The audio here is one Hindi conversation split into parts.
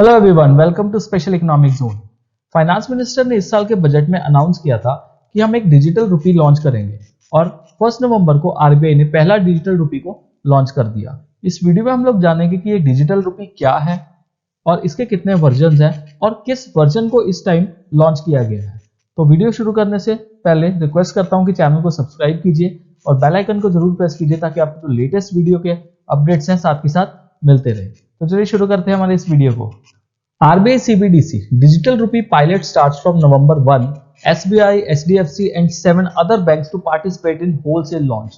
Hello everyone, welcome to special economic zone. Finance minister ने इस साल के बजट में अनाउंस किया था कि हम एक डिजिटल रुपी लॉन्च करेंगे और 1 नवंबर को आरबीआई ने पहला डिजिटल रुपी को लॉन्च कर दिया। इस वीडियो में हम लोग जानेंगे कि ये डिजिटल रुपी क्या है और इसके कितने वर्जन हैं और किस वर्जन को इस टाइम लॉन्च किया गया है। तो वीडियो शुरू करने से पहले रिक्वेस्ट करता हूं कि चैनल को सब्सक्राइब कीजिए और बेल आइकन को जरूर प्रेस कीजिए ताकि आपको जो लेटेस्ट वीडियो के अपडेट्स हैं साथ के साथ मिलते रहे। तो चलिए शुरू करते हैं हमारे इस वीडियो को। RBI CBDC digital rupee pilot starts from November 1. SBI, HDFC and 7 other banks to participate in wholesale launch.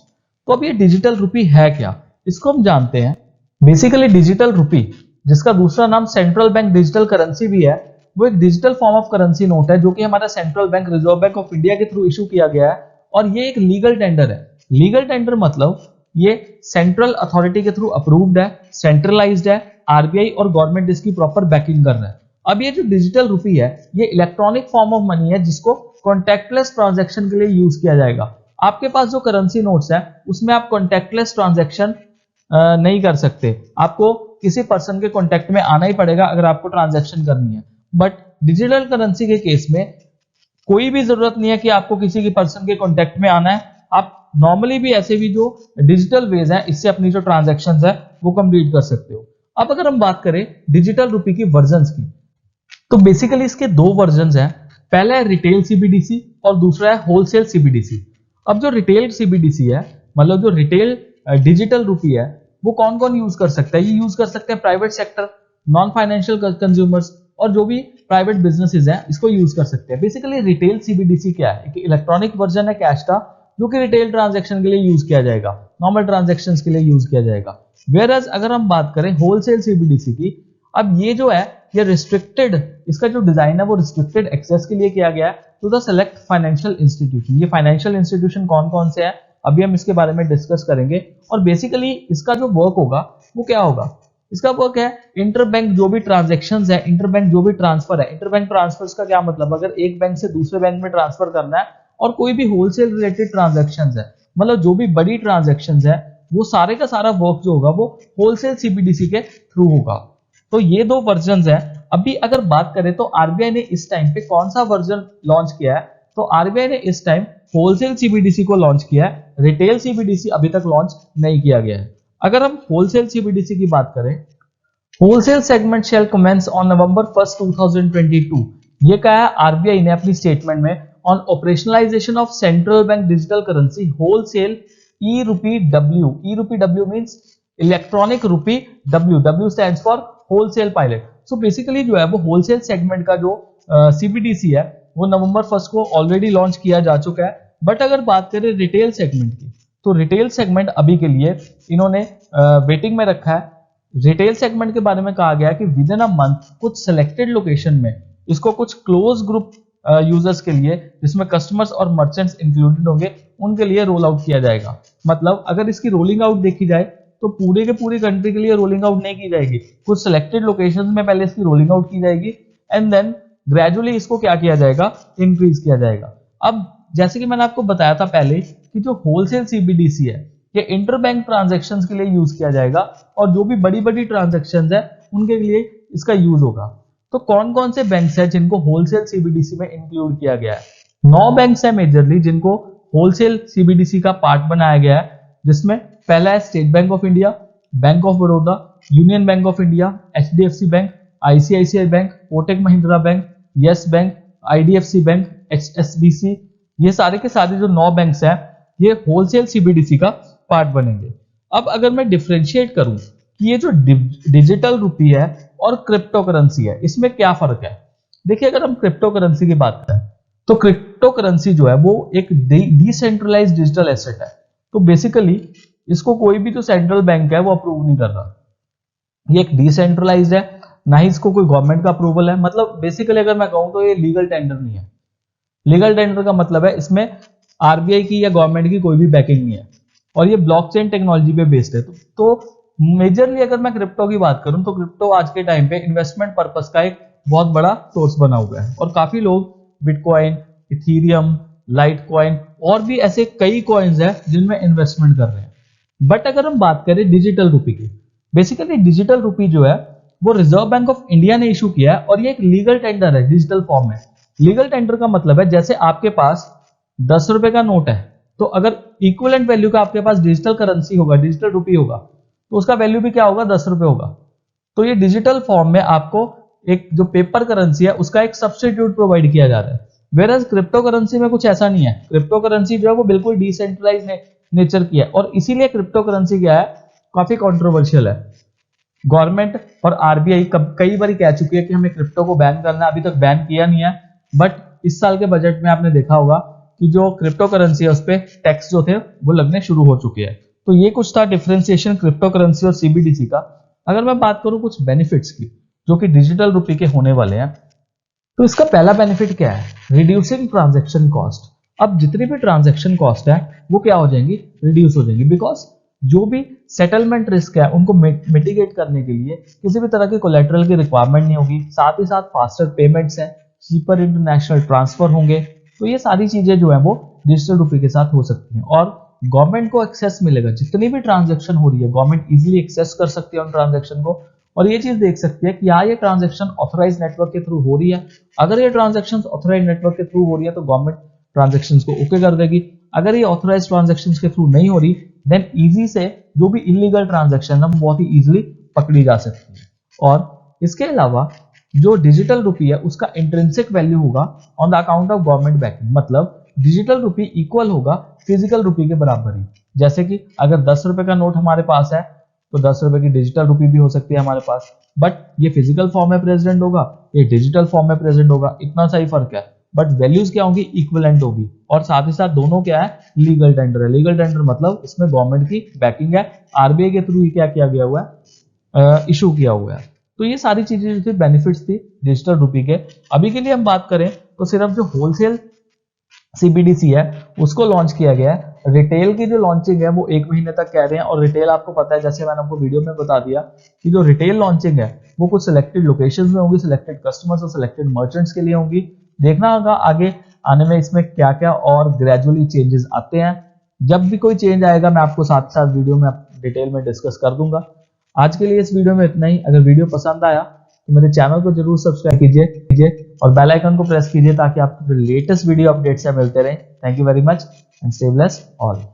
तो अब ये डिजिटल रुपी है क्या, इसको हम जानते हैं। बेसिकली डिजिटल रुपी, जिसका दूसरा नाम सेंट्रल बैंक डिजिटल करेंसी भी है, वो एक digital form of currency note है जो कि हमारा central bank reserve bank of India के थ्रू इशू किया गया है और ये एक लीगल टेंडर है। लीगल टेंडर मतलब ये सेंट्रल अथॉरिटी के थ्रू अप्रूव्ड है, सेंट्रलाइज्ड है, आरबीआई और गवर्नमेंट इसकी प्रॉपर बैकिंग कर रहा है। अब ये जो डिजिटल रुपी है ये इलेक्ट्रॉनिक फॉर्म ऑफ मनी है जिसको कॉन्टैक्टलेस ट्रांजैक्शन के लिए यूज किया जाएगा। आपके पास जो करेंसी नोट्स है उसमें आप कॉन्टैक्टलेस ट्रांजैक्शन नहीं कर सकते, आपको किसी पर्सन के कॉन्टैक्ट में आना ही पड़ेगा अगर आपको ट्रांजैक्शन करनी है। बट डिजिटल करेंसी के केस में कोई भी जरूरत नहीं है कि आपको किसी के पर्सन के कॉन्टैक्ट में आना है, आप नॉर्मली भी ऐसे भी जो डिजिटल वेज है इससे अपनी जो ट्रांजैक्शंस है वो कंप्लीट कर सकते हो। अब अगर हम बात करें डिजिटल रुपी की वर्जन्स की, तो बेसिकली इसके दो वर्जन्स हैं। पहला है रिटेल सीबीडीसी और दूसरा है होलसेल सीबीडीसी। अब जो रिटेल सीबीडीसी है, मतलब जो रिटेल डिजिटल रुपी है, वो कौन कौन यूज कर सकता है? ये यूज कर सकते हैं private sector, non financial consumers और जो भी प्राइवेट बिजनेसेस हैं इसको यूज कर सकते हैं। बेसिकली रिटेल सीबीडीसी क्या है? एक इलेक्ट्रॉनिक वर्जन है कैश का जो कि रिटेल ट्रांजैक्शन के लिए यूज किया जाएगा, नॉर्मल ट्रांजैक्शंस के लिए यूज किया जाएगा। वेयरएज अगर हम बात करें होलसेल सीबीडीसी की, अब ये जो है ये रिस्ट्रिक्टेड, इसका जो डिजाइन है वो रिस्ट्रिक्टेड एक्सेस के लिए किया गया है to the select financial institution. ये फाइनेंशियल इंस्टीट्यूशन कौन कौन से हैं अभी हम इसके बारे में डिस्कस करेंगे। और बेसिकली इसका जो वर्क होगा वो क्या होगा? इसका वर्क है इंटरबैंक जो भी ट्रांजेक्शन्स है, इंटरबैंक जो भी ट्रांसफर है। इंटरबैंक ट्रांसफर्स का क्या मतलब? अगर एक बैंक से दूसरे बैंक में ट्रांसफर करना है और कोई भी होलसेल रिलेटेड ट्रांजैक्शंस है, मतलब जो भी बड़ी ट्रांजैक्शंस है, वो सारे का सारा वर्क जो होगा वो होलसेल सीबीडीसी के थ्रू होगा। तो ये दो वर्जन्स हैं। अभी अगर बात करें तो आरबीआई ने इस टाइम पे कौन सा वर्जन लॉन्च किया है? तो आरबीआई ने इस टाइम होलसेल सीबीडीसी को लॉन्च किया है, रिटेल सीबीडीसी अभी तक लॉन्च नहीं किया गया है। अगर हम होलसेल सीबीडीसी की बात करें, wholesale segment shall commence on November 1, 2022। ये कहा है आरबीआई ने अपनी स्टेटमेंट में on operationalization of central bank digital currency wholesale e-rupee W. E-rupee W means electronic rupee W. W stands for wholesale pilot. So basically जो है वो wholesale segment का जो CBDC है वो नवंबर 1 को ऑलरेडी लॉन्च किया जा चुका है। बट अगर बात करें रिटेल सेगमेंट की, तो रिटेल सेगमेंट अभी के लिए इन्होंने वेटिंग में रखा है। रिटेल सेगमेंट के बारे में कहा गया है कि विद इन अ मंथ कुछ सिलेक्टेड लोकेशन में इसको कुछ क्लोज ग्रुप यूजर्स के लिए, जिसमें कस्टमर्स और मर्चेंट्स इंक्लूडेड होंगे, उनके लिए रोल आउट किया जाएगा। मतलब अगर इसकी रोलिंग आउट देखी जाए तो पूरे के पूरी कंट्री के लिए रोलिंग आउट नहीं की जाएगी, कुछ सिलेक्टेड लोकेशंस में पहले इसकी रोलिंग आउट की जाएगी एंड देन ग्रेजुअली इसको क्या किया जाएगा? इंक्रीज किया जाएगा। अब जैसे कि मैंने आपको बताया था पहले कि जो होलसेल सीबीडीसी है ये इंटरबैंक ट्रांजैक्शंस के लिए यूज किया जाएगा और जो भी बड़ी बड़ी ट्रांजैक्शंस है उनके लिए इसका यूज होगा। तो कौन कौन से बैंक्स हैं जिनको होलसेल सीबीडीसी में इंक्लूड किया गया है? 9 बैंक्स हैं मेजरली जिनको होलसेल सीबीडीसी का पार्ट बनाया गया है, जिसमें पहला है state bank of India, bank of Baroda, union bank of India, HDFC bank, ICICI bank, Kotak Mahindra bank, yes bank, IDFC bank, HSBC. ये सारे के सारे जो 9 बैंक्स हैं ये होलसेल सीबीडीसी का पार्ट बनेंगे। अब अगर मैं डिफरेंशिएट करूं कि ये जो डिजिटल रुपी है और क्रिप्टो करेंसी है इसमें क्या फर्क है? देखिए अगर हम क्रिप्टो करेंसी की बात करें तो क्रिप्टो करेंसी जो है वो एक डिसेंट्रलाइज्ड डिजिटल एसेट है। तो बेसिकली इसको कोई भी जो सेंट्रल बैंक है वो अप्रूव नहीं कर रहा। ये एक डिसेंट्रलाइज्ड है, ना ही इसको कोई गवर्नमेंट का अप्रूवल है। मतलब बेसिकली अगर मैं कहूं तो ये लीगल टेंडर नहीं है। लीगल टेंडर का मतलब है इसमें आरबीआई की या गवर्नमेंट की कोई भी बैकिंग नहीं है और ये ब्लॉकचेन टेक्नोलॉजी पे बेस्ड है। तो मेजरली अगर मैं क्रिप्टो की बात करूं तो क्रिप्टो आज के टाइम पे इन्वेस्टमेंट पर्पस का एक बहुत बड़ा सोर्स बना हुआ है और काफी लोग बिटकॉइन, इथीरियम, लाइटकॉइन और भी ऐसे कई कॉइन्स हैं जिनमें इन्वेस्टमेंट कर रहे हैं। बट अगर हम बात करें डिजिटल रुपी की, बेसिकली डिजिटल रुपी जो है वो रिजर्व बैंक ऑफ इंडिया ने इशू किया है और ये एक लीगल टेंडर है, डिजिटल फॉर्म में। लीगल टेंडर का मतलब है जैसे आपके पास 10 रुपए का नोट है, तो अगर इक्विवेलेंट वैल्यू का आपके पास डिजिटल करेंसी होगा, डिजिटल रुपी होगा, तो उसका वैल्यू भी क्या होगा, 10 रुपए होगा। तो ये डिजिटल फॉर्म में आपको एक जो पेपर करेंसी है उसका एक सब्स्टिट्यूट प्रोवाइड किया जा रहा है। वेरएज क्रिप्टो करेंसी में कुछ ऐसा नहीं है। क्रिप्टो करेंसी जो है वो बिल्कुल डिसेंट्रलाइज नेचर की है और इसीलिए क्रिप्टो करेंसी क्या है, काफी कंट्रोवर्शियल है। गवर्नमेंट और आरबीआई कई बार कह चुकी है कि हमें क्रिप्टो को बैन करना है, अभी तक बैन किया नहीं है। बट इस साल के बजट में आपने देखा होगा कि जो क्रिप्टो करेंसी है उस पर टैक्स जो थे वो लगने शुरू हो चुके हैं। तो ये कुछ था डिफरेंशिएशन क्रिप्टो करेंसी और सीबीडीसी का। अगर मैं बात करूं कुछ बेनिफिट्स की जो कि डिजिटल रुपये के होने वाले हैं, तो इसका पहला बेनिफिट क्या है, रिड्यूसिंग ट्रांजैक्शन कॉस्ट। अब जितनी भी ट्रांजैक्शन कॉस्ट है वो क्या हो जाएंगी, रिड्यूस हो जाएंगी, बिकॉज जो भी सेटलमेंट रिस्क है उनको मिटिगेट करने के लिए किसी भी तरह की कोलेटरल की रिक्वायरमेंट नहीं होगी। साथ ही साथ फास्टर पेमेंट्स हैं, चीपर इंटरनेशनल ट्रांसफर होंगे। तो ये सारी चीजें जो है वो डिजिटल रुपये के साथ हो सकती हैं और गवर्नमेंट को एक्सेस मिलेगा। जितनी भी ट्रांजैक्शन हो रही है गवर्नमेंट इजीली एक्सेस कर सकती है उन ट्रांजैक्शन को और ये चीज देख सकती है कि क्या ये ट्रांजैक्शन ऑथराइज नेटवर्क के थ्रू हो रही है। अगर ये ट्रांजैक्शन ऑथराइज नेटवर्क के थ्रू हो रही है तो गवर्नमेंट ट्रांजैक्शन को ओके कर देगी। अगर ये ऑथराइज ट्रांजैक्शन के थ्रू नहीं हो रही देन इजी से जो भी इलीगल ट्रांजैक्शन है वो बहुत ही इजीली पकड़ी जा सकती है। और इसके अलावा जो डिजिटल रुपी है उसका इंट्रिंसिक वैल्यू होगा on the account of government banking, मतलब डिजिटल रुपी इक्वल होगा फिजिकल रुपी के बराबर ही। जैसे कि अगर 10 रुपए का नोट हमारे पास है तो 10 रुपए की डिजिटल रुपी भी हो सकती है हमारे पास, बट ये फिजिकल फॉर्म में प्रेजेंट होगा, ये डिजिटल फॉर्म में प्रेजेंट होगा, इतना सा ही फर्क है। बट वैल्यूज क्या होगी, इक्विवेलेंट होगी। और साथ ही साथ दोनों क्या है, लीगल टेंडर है। लीगल टेंडर मतलब इसमें गवर्नमेंट की बैकिंग है, आरबीआई के थ्रू क्या किया गया हुआ है, इशू किया हुआ है। तो ये सारी चीजें जो थी बेनिफिट्स थी डिजिटल रुपी के। अभी के लिए हम बात करें तो सिर्फ जो होलसेल सीबीडीसी है उसको लॉन्च किया गया है। रिटेल की जो लॉन्चिंग है वो 1 महीने तक कह रहे हैं और रिटेल आपको पता है, जैसे मैंने आपको वीडियो में बता दिया कि जो रिटेल लॉन्चिंग है वो कुछ सिलेक्टेड लोकेशंस में होगी, सिलेक्टेड कस्टमर्स और सिलेक्टेड मर्चेंट्स के लिए होंगी। देखना होगा आगे आने में इसमें क्या क्या और ग्रेजुअली चेंजेस आते हैं। जब भी कोई चेंज आएगा मैं आपको साथ साथ वीडियो में डिटेल में डिस्कस कर दूंगा। आज के लिए इस वीडियो में इतना ही। अगर वीडियो पसंद आया तो मेरे चैनल को जरूर सब्सक्राइब कीजिए और बेल आइकन को प्रेस कीजिए ताकि आपको लेटेस्ट वीडियो अपडेट्स मिलते रहें। Thank you very much and stay blessed all.